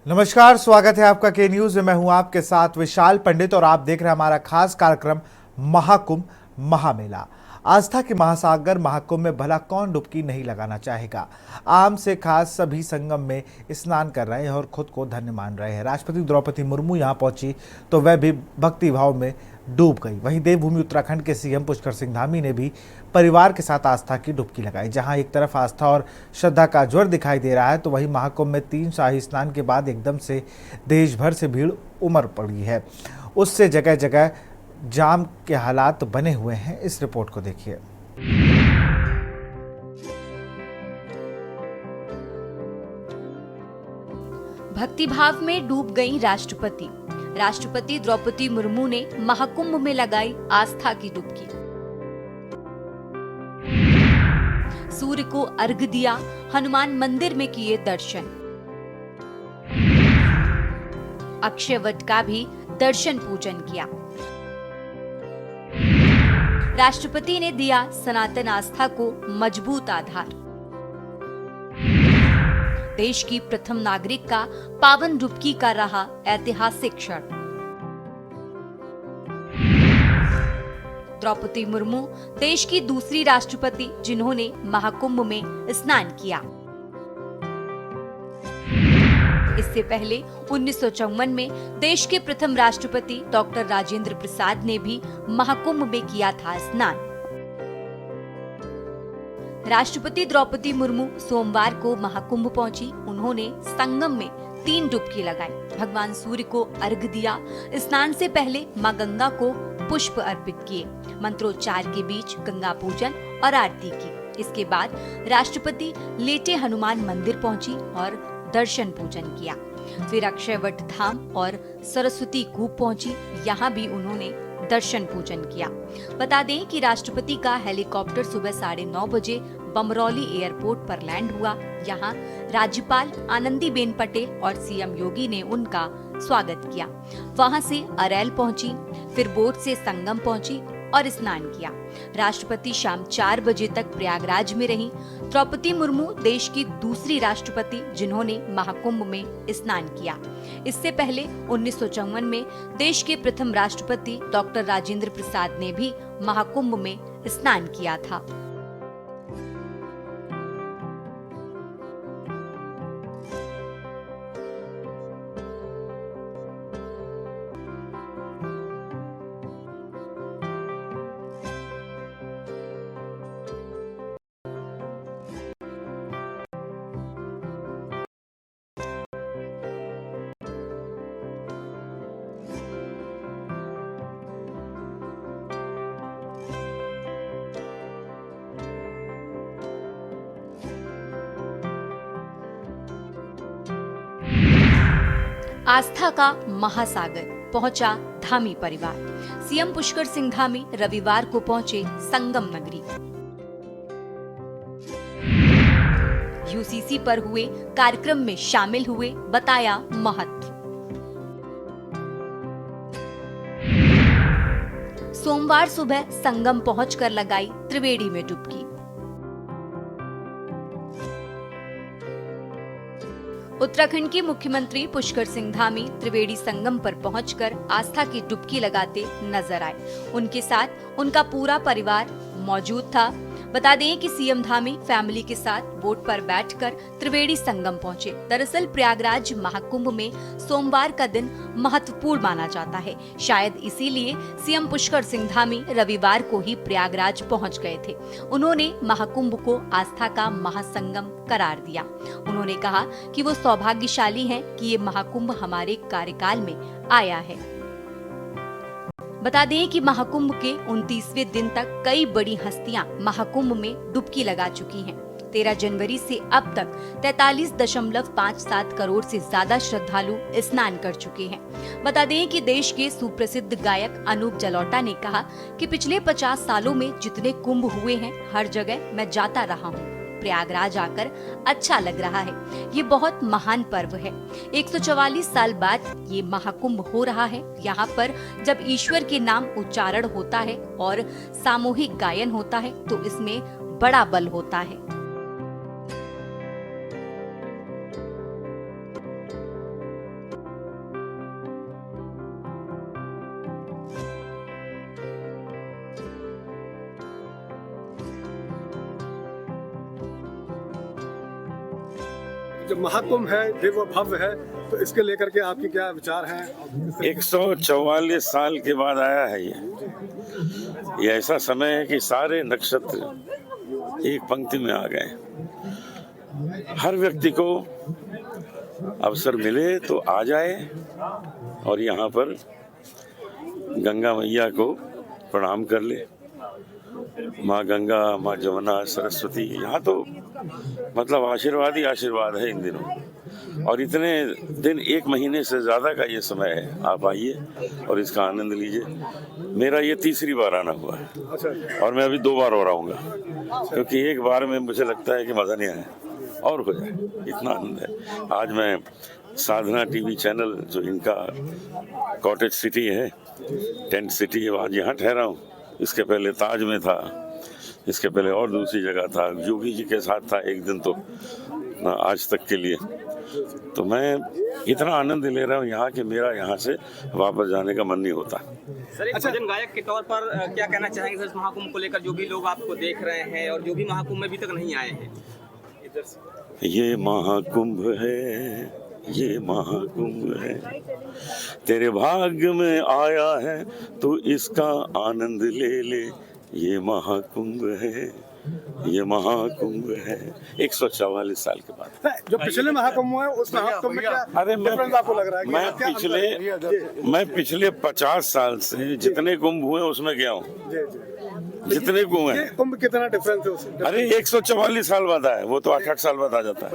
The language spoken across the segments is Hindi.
नमस्कार, स्वागत है आपका के न्यूज में। मैं हूं आपके साथ विशाल पंडित और आप देख रहे हैं हमारा खास कार्यक्रम महाकुंभ महामेला। आस्था के महासागर महाकुंभ में भला कौन डुबकी नहीं लगाना चाहेगा। आम से खास सभी संगम में स्नान कर रहे हैं और खुद को धन्य मान रहे हैं। राष्ट्रपति द्रौपदी मुर्मू यहां पहुंची तो वह भी भक्ति भाव में डूब गई। वहीं देवभूमि उत्तराखंड के सीएम पुष्कर सिंह धामी ने भी परिवार के साथ आस्था की डुबकी लगाई। जहां एक तरफ आस्था और श्रद्धा का ज्वर दिखाई दे रहा है तो वहीं महाकुंभ में 3 शाही स्नान के बाद एकदम से देश भर से भीड़ उमड़ पड़ी है। उससे जगह जगह जाम के हालात बने हुए हैं। इस रिपोर्ट को देखिए। भक्तिभाव में डूब गई राष्ट्रपति। राष्ट्रपति द्रौपदी मुर्मू ने महाकुंभ में लगाई आस्था की डुबकी। सूर्य को अर्घ्य दिया, हनुमान मंदिर में किए दर्शन। अक्षय वट का भी दर्शन पूजन किया। राष्ट्रपति ने दिया सनातन आस्था को मजबूत आधार। देश की प्रथम नागरिक का पावन डुबकी का रहा ऐतिहासिक क्षण। द्रौपदी मुर्मू देश की दूसरी राष्ट्रपति जिन्होंने महाकुंभ में स्नान किया। इससे पहले 1954 में देश के प्रथम राष्ट्रपति डॉक्टर राजेंद्र प्रसाद ने भी महाकुंभ में किया था स्नान। राष्ट्रपति द्रौपदी मुर्मू सोमवार को महाकुंभ पहुंची। उन्होंने संगम में 3 डुबकी लगाई, भगवान सूर्य को अर्घ्य दिया। स्नान से पहले मां गंगा को पुष्प अर्पित किए, मंत्रोच्चार के बीच गंगा पूजन और आरती की। इसके बाद राष्ट्रपति लेटे हनुमान मंदिर पहुंची और दर्शन पूजन किया। फिर अक्षयवट धाम और सरस्वती कूप पहुंची। यहाँ भी उन्होंने दर्शन पूजन किया। बता दें कि राष्ट्रपति का हेलीकॉप्टर सुबह 9:30 बजे बमरौली एयरपोर्ट पर लैंड हुआ। यहाँ राज्यपाल आनंदीबेन पटेल और सीएम योगी ने उनका स्वागत किया। वहां से अरैल पहुंची, फिर बोट से संगम पहुंची और स्नान किया। राष्ट्रपति शाम 4 बजे तक प्रयागराज में रहीं। द्रौपदी मुर्मू देश की दूसरी राष्ट्रपति जिन्होंने महाकुंभ में स्नान किया। इससे पहले 1954 में देश के प्रथम राष्ट्रपति डॉक्टर राजेंद्र प्रसाद ने भी महाकुंभ में स्नान किया था। आस्था का महासागर पहुंचा धामी परिवार। सीएम पुष्कर सिंह धामी रविवार को पहुंचे संगम नगरी। यूसीसी पर हुए कार्यक्रम में शामिल हुए, बताया महत्व। सोमवार सुबह संगम पहुंचकर लगाई त्रिवेणी में डुबकी। उत्तराखंड के मुख्यमंत्री पुष्कर सिंह धामी त्रिवेणी संगम पर पहुंचकर आस्था की डुबकी लगाते नजर आए। उनके साथ उनका पूरा परिवार मौजूद था। बता दें कि सीएम धामी फैमिली के साथ बोट पर बैठकर त्रिवेणी संगम पहुंचे। दरअसल प्रयागराज महाकुंभ में सोमवार का दिन महत्वपूर्ण माना जाता है। शायद इसीलिए सीएम पुष्कर सिंह धामी रविवार को ही प्रयागराज पहुंच गए थे। उन्होंने महाकुंभ को आस्था का महासंगम करार दिया। उन्होंने कहा कि वो सौभाग्यशाली हैं कि ये महाकुंभ हमारे कार्यकाल में आया है। बता दें कि महाकुंभ के 29वें दिन तक कई बड़ी हस्तियां महाकुंभ में डुबकी लगा चुकी हैं। 13 जनवरी से अब तक 43.57 करोड़ से ज्यादा श्रद्धालु स्नान कर चुके हैं। बता दें कि देश के सुप्रसिद्ध गायक अनूप जलोटा ने कहा कि पिछले 50 सालों में जितने कुंभ हुए हैं, हर जगह मैं जाता रहा हूँ। प्रयागराज आकर अच्छा लग रहा है। ये बहुत महान पर्व है। 144 साल बाद ये महाकुंभ हो रहा है। यहाँ पर जब ईश्वर के नाम उच्चारण होता है और सामूहिक गायन होता है तो इसमें बड़ा बल होता है। जो महाकुंभ है ये वो भव्य है, तो इसके लेकर के आपकी क्या विचार हैं? 144 साल के बाद आया है ये ऐसा समय है कि सारे नक्षत्र एक पंक्ति में आ गए। हर व्यक्ति को अवसर मिले तो आ जाए और यहाँ पर गंगा मैया को प्रणाम कर ले। माँ गंगा, माँ जमुना, सरस्वती, यहाँ तो मतलब आशीर्वाद ही आशीर्वाद है इन दिनों। और इतने दिन, 1 महीने से ज़्यादा का ये समय है, आप आइए और इसका आनंद लीजिए। मेरा ये 3री बार आना हुआ है और मैं अभी 2 बार और आऊँगा, क्योंकि एक बार में मुझे लगता है कि मज़ा नहीं आया और हो जाए, इतना आनंद है। आज मैं साधना टीवी चैनल, जो इनका कॉटेज सिटी है, टेंट सिटी है, आज यहाँ ठहरा हूँ। इसके पहले ताज में था, इसके पहले और दूसरी जगह था, योगी जी के साथ था एक दिन, तो आज तक के लिए। तो मैं इतना आनंद ले रहा हूँ यहाँ कि मेरा यहाँ से वापस जाने का मन नहीं होता। सर, एक भजन गायक के तौर पर क्या कहना चाहेंगे सर इस महाकुंभ को लेकर, जो भी लोग आपको देख रहे हैं और जो भी महाकुंभ में अभी तक नहीं आए हैं? इधर से। ये महाकुंभ है, ये महाकुंभ है, तेरे भाग्य में आया है, तू इसका आनंद ले ले। ये महाकुंभ है, ये महाकुंभ है। 144 साल के बाद जो पिछले महाकुंभ हुए उस महाकुंभ में क्या अरे डिफरेंस आपको लग रहा है? मैं पिछले 50 साल से जितने कुंभ हुए उसमें गया हूँ, जितने कुंभ हैं। कुंभ कितना डिफरेंस है उसमें? अरे 144 साल बाद आए, वो तो 8-8 साल बाद आ जाता है।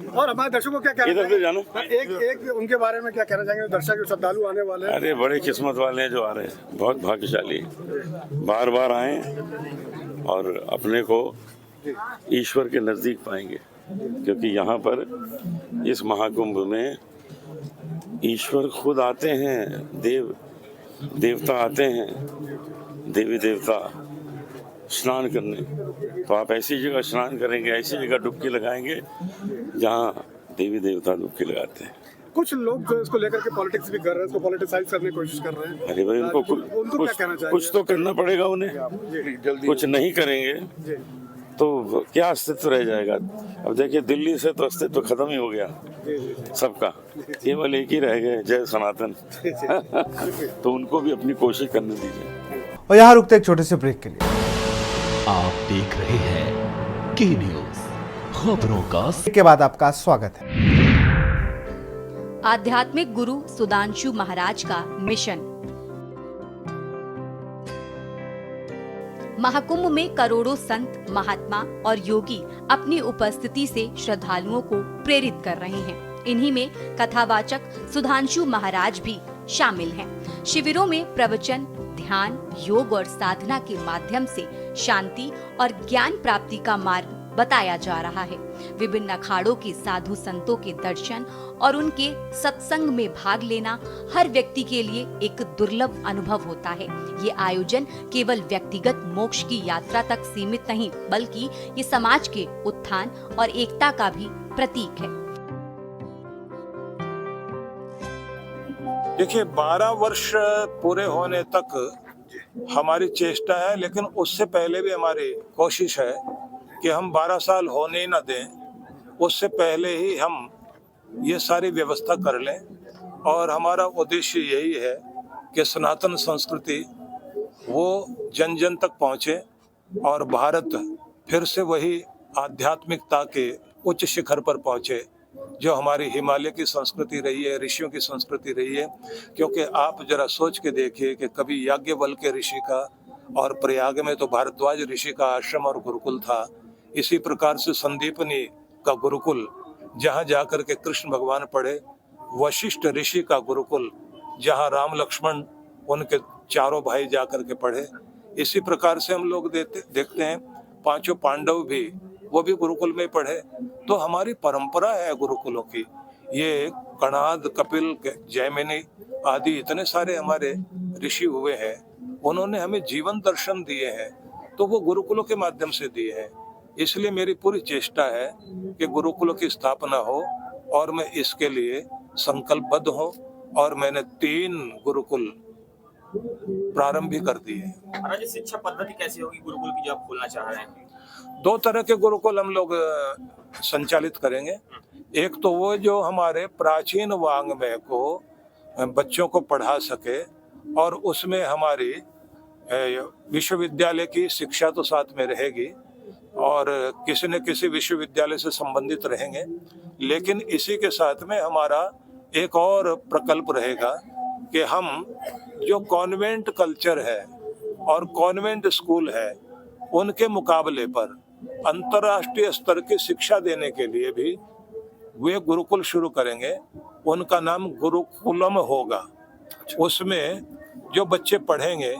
और हमारे दर्शकों को क्या कहना इधर से जाना। एक उनके बारे में क्या कहना चाहेंगे? दर्शक श्रद्धालु आने वाले हैं। अरे बड़े किस्मत वाले हैं जो आ रहे हैं, बहुत भाग्यशाली, बार बार आए और अपने को ईश्वर के नज़दीक पाएंगे, क्योंकि यहाँ पर इस महाकुंभ में ईश्वर खुद आते हैं, देवता आते हैं, देवी देवता स्नान करने। तो आप ऐसी जगह स्नान करेंगे, ऐसी जगह डुबकी लगाएंगे जहाँ देवी देवता डुबकी लगाते हैं। कुछ लोग जो इसको लेकर के पॉलिटिक्स भी कर रहे हैं, इसको पॉलिटिसाइज करने की कोशिश कर रहे हैं। अरे भाई, उनको क्या कहना चाहिए? कुछ तो करना पड़ेगा उन्हें। कुछ नहीं करेंगे तो क्या अस्तित्व रह जाएगा? अब देखिए, दिल्ली से तो अस्तित्व खत्म ही हो गया सबका, केवल एक ही रह गए, जय सनातन। तो उनको भी अपनी कोशिश करने दीजिए। और यहाँ रुकते एक छोटे से ब्रेक के लिए। आप देख रहे हैं के न्यूज, खबरों का के बाद आपका स्वागत है। आध्यात्मिक गुरु सुधांशु महाराज का मिशन। महाकुंभ में करोड़ों संत, महात्मा और योगी अपनी उपस्थिति से श्रद्धालुओं को प्रेरित कर रहे हैं। इन्हीं में कथावाचक सुधांशु महाराज भी शामिल हैं। शिविरों में प्रवचन, ध्यान, योग और साधना के माध्यम से शांति और ज्ञान प्राप्ति का मार्ग बताया जा रहा है। विभिन्न अखाड़ों के साधु संतों के दर्शन और उनके सत्संग में भाग लेना हर व्यक्ति के लिए एक दुर्लभ अनुभव होता है। ये आयोजन केवल व्यक्तिगत मोक्ष की यात्रा तक सीमित नहीं, बल्कि ये समाज के उत्थान और एकता का भी प्रतीक है। देखिए, 12 वर्ष पूरे होने तक हमारी चेष्टा है, लेकिन उससे पहले भी हमारी कोशिश है कि हम 12 साल होने ही न दें। उससे पहले ही हम ये सारी व्यवस्था कर लें, और हमारा उद्देश्य यही है कि सनातन संस्कृति वो जन जन तक पहुँचे और भारत फिर से वही आध्यात्मिकता के उच्च शिखर पर पहुँचे जो हमारी हिमालय की संस्कृति रही है, ऋषियों की संस्कृति रही है। क्योंकि आप जरा सोच के देखिए कि कभी याज्ञवल्क्य ऋषि का और प्रयाग में तो भारद्वाज ऋषि का आश्रम और गुरुकुल था। इसी प्रकार से संदीपनी का गुरुकुल जहाँ जाकर के कृष्ण भगवान पढ़े, वशिष्ठ ऋषि का गुरुकुल जहाँ राम लक्ष्मण उनके चारों भाई जाकर के पढ़े। इसी प्रकार से हम लोग देखते हैं 5 पांडव भी, वो भी गुरुकुल में पढ़े। तो हमारी परंपरा है गुरुकुलों की। ये कणाद, कपिल, जैमिनी आदि इतने सारे हमारे ऋषि हुए हैं, उन्होंने हमें जीवन दर्शन दिए हैं, तो वो गुरुकुलों के माध्यम से दिए हैं। इसलिए मेरी पूरी चेष्टा है कि गुरुकुलों की स्थापना हो, और मैं इसके लिए संकल्पबद्ध हूँ, और मैंने 3 गुरुकुल प्रारंभ भी कर दिए। महाराज, शिक्षा पद्धति कैसी होगी गुरुकुल की जो आप खोलना चाह रहे हैं? दो तरह के गुरुकुल हम लोग संचालित करेंगे। एक तो वो जो हमारे प्राचीन वाङ्मय को बच्चों को पढ़ा सके और उसमें हमारी विश्वविद्यालय की शिक्षा तो साथ में रहेगी और किसी न किसी विश्वविद्यालय से संबंधित रहेंगे, लेकिन इसी के साथ में हमारा एक और प्रकल्प रहेगा कि हम जो कॉन्वेंट कल्चर है और कॉन्वेंट स्कूल है उनके मुकाबले पर अंतर्राष्ट्रीय स्तर की शिक्षा देने के लिए भी वे गुरुकुल शुरू करेंगे। उनका नाम गुरुकुलम होगा। उसमें जो बच्चे पढ़ेंगे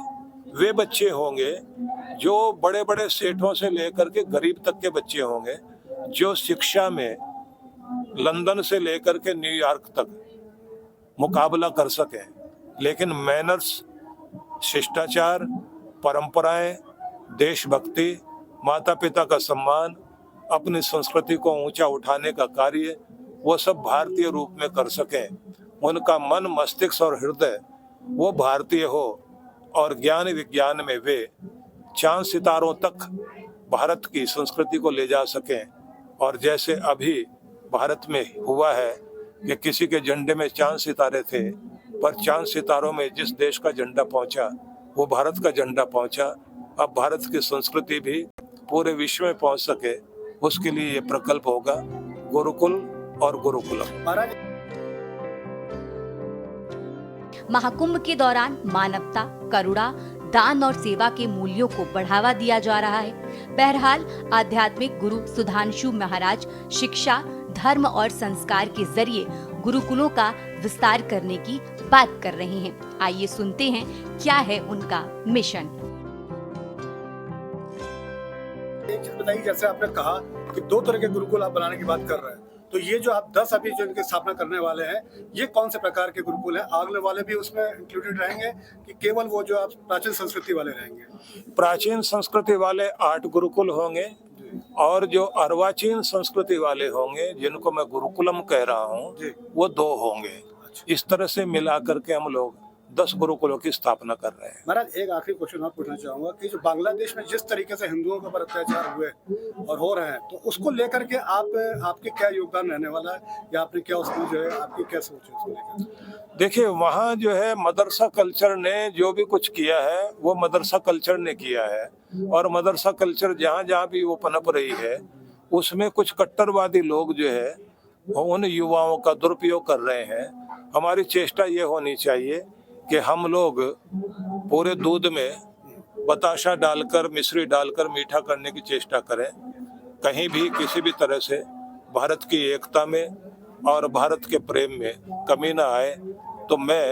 वे बच्चे होंगे जो बड़े बड़े सेठों से लेकर के गरीब तक के बच्चे होंगे, जो शिक्षा में लंदन से लेकर के न्यूयॉर्क तक मुकाबला कर सके, लेकिन मैनर्स, शिष्टाचार, परंपराएं, देशभक्ति, माता पिता का सम्मान, अपनी संस्कृति को ऊंचा उठाने का कार्य वो सब भारतीय रूप में कर सकें। उनका मन, मस्तिष्क और हृदय वो भारतीय हो और ज्ञान विज्ञान में वे चांद सितारों तक भारत की संस्कृति को ले जा सकें। और जैसे अभी भारत में हुआ है कि किसी के झंडे में चांद सितारे थे, पर चांद सितारों में जिस देश का झंडा पहुंचा वो भारत का झंडा पहुंचा। अब भारत की संस्कृति भी पूरे विश्व में पहुंच सके, उसके लिए ये प्रकल्प होगा गुरुकुल और गुरुकुलम। महाकुंभ के दौरान मानवता, करुणा, दान और सेवा के मूल्यों को बढ़ावा दिया जा रहा है। बहरहाल आध्यात्मिक गुरु सुधांशु महाराज शिक्षा, धर्म और संस्कार के जरिए गुरुकुलों का विस्तार करने की बात कर रहे हैं। आइए सुनते हैं क्या है उनका मिशन। एक चीज बताइए, जैसे आपने कहा कि दो तरह के गुरुकुल आप बनाने की बात कर रहे हैं, तो ये जो आप 10 अभी जो इनकी स्थापना करने वाले हैं, ये कौन से प्रकार के गुरुकुल हैं? आगले वाले भी उसमें इंक्लूडेड रहेंगे कि केवल वो जो आप प्राचीन संस्कृति वाले रहेंगे? प्राचीन संस्कृति वाले 8 गुरुकुल होंगे और जो अर्वाचीन संस्कृति वाले होंगे, जिनको मैं गुरुकुलम कह रहा हूँ, वो 2 होंगे। इस तरह से मिला करके हम लोग 10 गुरुकुलों की स्थापना कर रहे हैं। महाराज, एक आखिरी क्वेश्चन आप पूछना चाहूंगा कि जो बांग्लादेश में जिस तरीके से हिंदुओं के ऊपर अत्याचार हुए और हो रहे हैं, तो उसको लेकर के आपके क्या योगदान रहने वाला है, या आपने क्या उसमें जो है आपकी क्या सोच है उसको लेकर? देखिए, वहाँ जो है मदरसा कल्चर ने जो भी कुछ किया है वो मदरसा कल्चर ने किया है, और मदरसा कल्चर जहाँ जहाँ भी वो पनप रही है उसमें कुछ कट्टरवादी लोग जो है उन युवाओं का दुरुपयोग कर रहे हैं। हमारी चेष्टा ये होनी चाहिए कि हम लोग पूरे दूध में बताशा डालकर, मिश्री डालकर मीठा करने की चेष्टा करें। कहीं भी किसी भी तरह से भारत की एकता में और भारत के प्रेम में कमी ना आए, तो मैं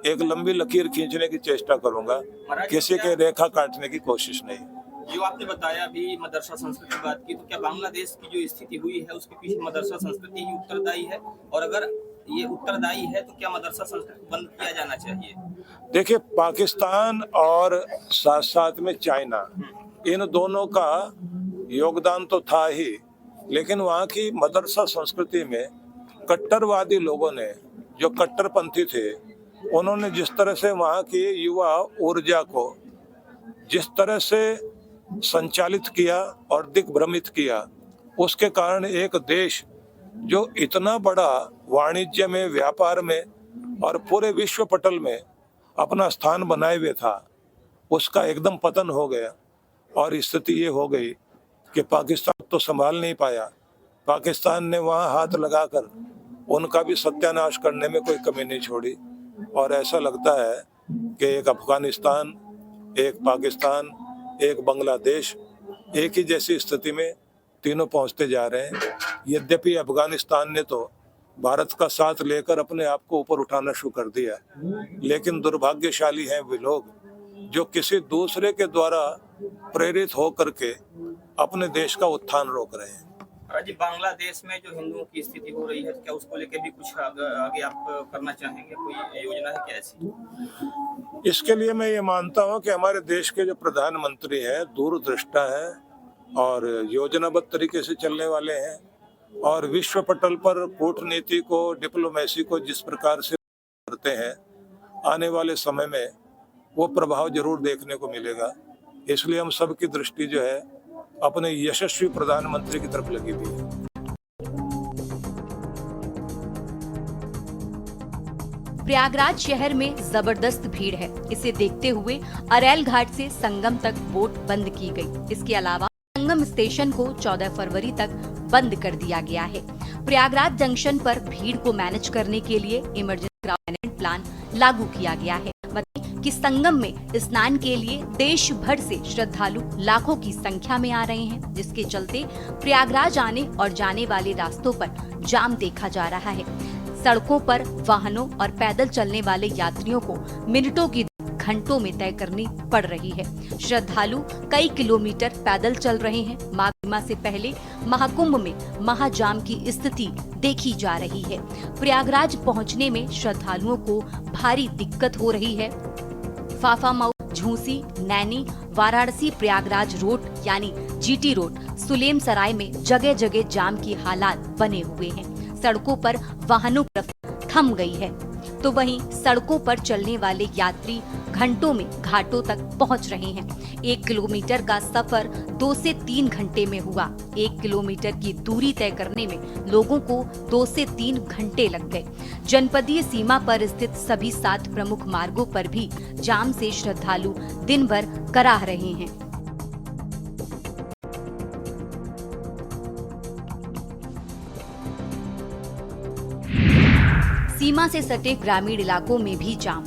एक लंबी लकीर खींचने की चेष्टा करूंगा, किसी के रेखा काटने की कोशिश नहीं। जो आपने बताया अभी मदरसा संस्कृति की बात की, तो क्या बांग्लादेश की जो स्थिति हुई है उसके पीछे मदरसा संस्कृति ही उत्तरदायी है? और अगर ये उत्तरदायी है तो क्या मदरसा संस्कृति बंद किया जाना चाहिए? देखिए, पाकिस्तान और साथ साथ में चाइना, इन दोनों का योगदान तो था ही, लेकिन वहाँ की मदरसा संस्कृति में कट्टरवादी लोगों ने, जो कट्टरपंथी थे, उन्होंने जिस तरह से वहाँ की युवा ऊर्जा को जिस तरह से संचालित किया और दिग्भ्रमित किया, उसके कारण एक देश जो इतना बड़ा वाणिज्य में, व्यापार में और पूरे विश्व पटल में अपना स्थान बनाए हुए था, उसका एकदम पतन हो गया। और स्थिति ये हो गई कि पाकिस्तान तो संभाल नहीं पाया। पाकिस्तान ने वहाँ हाथ लगाकर उनका भी सत्यानाश करने में कोई कमी नहीं छोड़ी। और ऐसा लगता है कि एक अफगानिस्तान, एक पाकिस्तान, एक बांग्लादेश, एक ही जैसी स्थिति में तीनों पहुंचते जा रहे हैं। यद्यपि अफगानिस्तान ने तो भारत का साथ लेकर अपने आप को ऊपर उठाना शुरू कर दिया, लेकिन दुर्भाग्यशाली हैं वे लोग जो किसी दूसरे के द्वारा प्रेरित हो करके अपने देश का उत्थान रोक रहे हैं। जी, बांग्लादेश में जो हिंदुओं की स्थिति हो रही है, क्या उसको लेकर भी कुछ आगे आप करना चाहेंगे? कोई योजना है क्या ऐसी? इसके लिए मैं ये मानता हूँ कि हमारे देश के जो प्रधानमंत्री हैं दूरदृष्टा हैं और योजनाबद्ध तरीके से चलने वाले हैं, और विश्व पटल पर कूटनीति को, डिप्लोमेसी को जिस प्रकार से करते हैं, आने वाले समय में वो प्रभाव जरूर देखने को मिलेगा। इसलिए हम सबकी दृष्टि जो है अपने यशस्वी प्रधानमंत्री की तरफ लगी हुई है। प्रयागराज शहर में जबरदस्त भीड़ है। इसे देखते हुए अरैल घाट से संगम तक बोट बंद की गई। इसके अलावा संगम स्टेशन को 14 फरवरी तक बंद कर दिया गया है। प्रयागराज जंक्शन पर भीड़ को मैनेज करने के लिए इमरजेंसी मैनेजमेंट प्लान लागू किया गया है। बताएं कि संगम में स्नान के लिए देश भर से श्रद्धालु लाखों की संख्या में आ रहे हैं, जिसके चलते प्रयागराज आने और जाने वाले रास्तों पर जाम देखा जा रहा है। सड़कों पर वाहनों और पैदल चलने वाले यात्रियों को मिनटों की घंटों में तय करनी पड़ रही है। श्रद्धालु कई किलोमीटर पैदल चल रहे हैं। माघ पूर्णिमा से पहले महाकुंभ में महाजाम की स्थिति देखी जा रही है। प्रयागराज पहुंचने में श्रद्धालुओं को भारी दिक्कत हो रही है। फाफामऊ, झूसी, नैनी, वाराणसी प्रयागराज रोड यानी जीटी रोड, सुलेम सराय में जगह जगह जाम की हालात बने हुए हैं। सड़कों पर वाहनों की रफ्तार थम गई है, तो वहीं सड़कों पर चलने वाले यात्री घंटों में घाटों तक पहुंच रहे हैं। 1 किलोमीटर का सफर 2 से 3 घंटे में हुआ। 1 किलोमीटर की दूरी तय करने में लोगों को 2 से 3 घंटे लग गए। जनपदीय सीमा पर स्थित सभी 7 प्रमुख मार्गों पर भी जाम से श्रद्धालु दिन भर कराह रहे हैं। सीमा से सटे ग्रामीण इलाकों में भी जाम।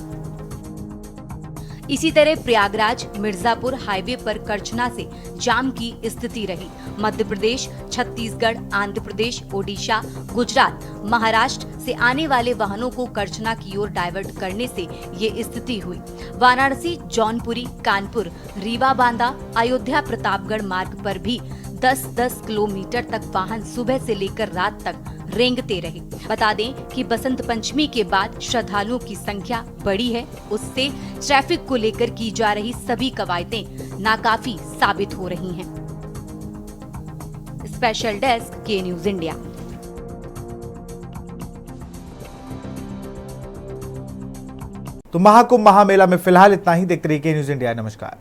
इसी तरह प्रयागराज मिर्जापुर हाईवे पर करछना से जाम की स्थिति रही। मध्य प्रदेश, छत्तीसगढ़, आंध्र प्रदेश, ओडिशा, गुजरात, महाराष्ट्र से आने वाले वाहनों को करछना की ओर डाइवर्ट करने से ये स्थिति हुई। वाराणसी, जौनपुरी, कानपुर, रीवा बांदा, अयोध्या प्रतापगढ़ मार्ग पर भी 10-10 किलोमीटर तक वाहन सुबह से लेकर रात तक रेंगते रहे। बता दें कि बसंत पंचमी के बाद श्रद्धालुओं की संख्या बढ़ी है। उससे ट्रैफिक को लेकर की जा रही सभी कवायदें नाकाफी साबित हो रही हैं। स्पेशल डेस्क के न्यूज इंडिया। तो महाकुंभ महामेला में फिलहाल इतना ही। देखते रहिए के न्यूज इंडिया। नमस्कार।